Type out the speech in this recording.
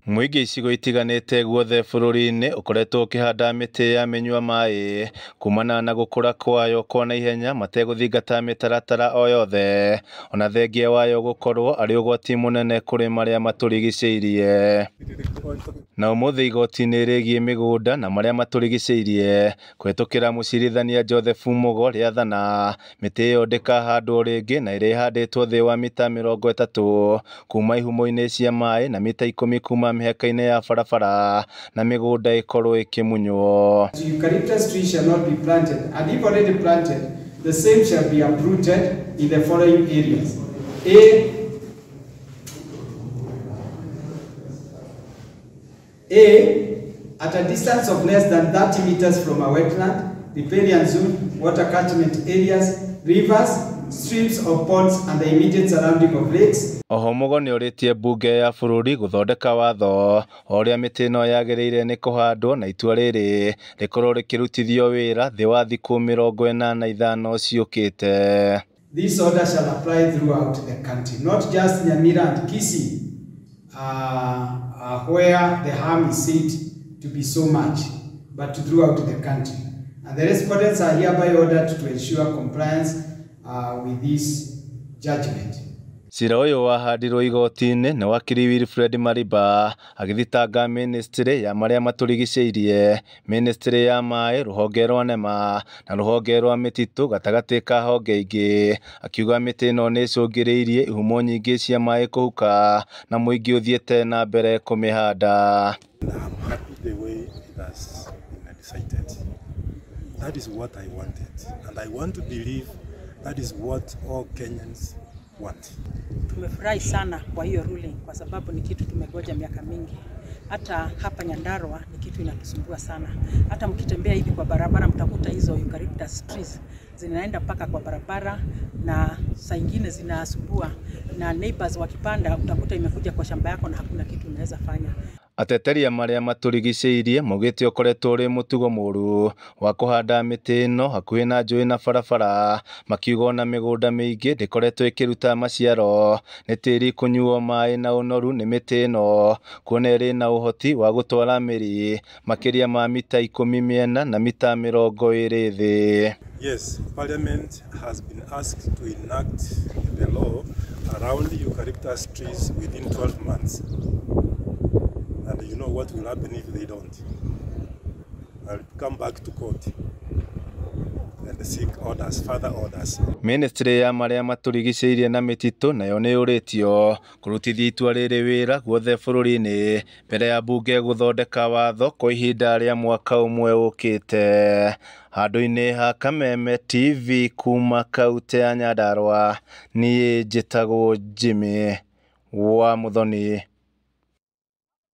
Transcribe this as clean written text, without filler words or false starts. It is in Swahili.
Muingi icigo itiganite guothe bururi-ini ukoretwo ukihanda miti ya minyua mai kumana na gukura kwayo kwa naihenya mateguthingata mitaratara o yothe ona thengia wayo gukorwo ari ugwati munene kuri maria maturigiceirie. Na umuthi igoti-ini rigie migunda na maria maturigiceirie kwetukira mucirithania Joseph Mugo riathana miti iyo ndikahandwo ringi na iria ihanditwo thi wa mita 30 kuma ihumo-ini cia mai na mita 10 kuma mihaka-ini ya barabara na migunda ikorwo ikimunywo. Eucalyptus trees shall not be planted, and if already planted, the same shall be uprooted in the following areas. At a distance of less than 30 meters from a wetland, riparian zone, water catchment areas, rivers, streams or ponds and the immediate surrounding of lakes. Oho Mugo ni uritie bunge ya bururi guthondeka watho uria miti ino yagiriire ni kuhandwo na itua riri rikorwo rikirutithio wira thi wa thiku 85 ciukite. This order shall apply throughout the country, not just Nyamira and Kisii, where the harm is said to be so much, but throughout the country. And the respondents are hereby ordered to ensure compliance with this judgment. Cira uyu wahandirwo igoti-ini ni wakiri Wilfred Mariba agithitanga ministry ya maria maturigiceirie, ministry ya mai, ruhonge rwa nema na ruhonge rwa mititu gatagati ka honge ingi, akiuga miti ino ni icungiriirie ihumo nyingi cia mai kuhuka na muingi uthiete na mbere kumihanda. That is what I wanted, and I want to believe that is what all Kenyans want. Tumefurahi sana kwa hiyo ruling kwa sababu ni kitu tumegoja miaka mingi. Hata hapa Nyandarua ni kitu inatusumbua sana. Hata mkitembea hivi kwa barabara mtakuta hizo eucalyptus trees zinaenda mpaka kwa barabara na saa nyingine zinasumbua, na neighbors wakipanda utakuta imekuja kwa shamba yako na hakuna kitu unaweza fanya. Ateteria maria maturigiceirie mugite ukoretwo uri mutugo muru wa kuhanda miti ino hakuhi na njui na barabara, makiuga na migunda miingi ndikoretwo ikiruta maciaro ni tiri kunyuo mai na unoru ni miti ino kuona iri na uhoti wa gutwara miri makiria ma mita 10 miena na mita 20 thi. Yes, Parliament has been asked to enact the law around the eucalyptus trees within 12 months. And you know what will happen if they don't? I'll come back to court and seek orders, further orders. Ministry ya maria maturigiceirie na mititu nayo ni uritio kurutithia itua riri wira guothe bururi-ini mbere ya bunge guthondeka watho kwa ihinda ria mwaka umwe ukite. Handu-ini ha Kameme TV kuma kaunti ya Nyandarua, ni njitagwo Jimmy wa Muthoni.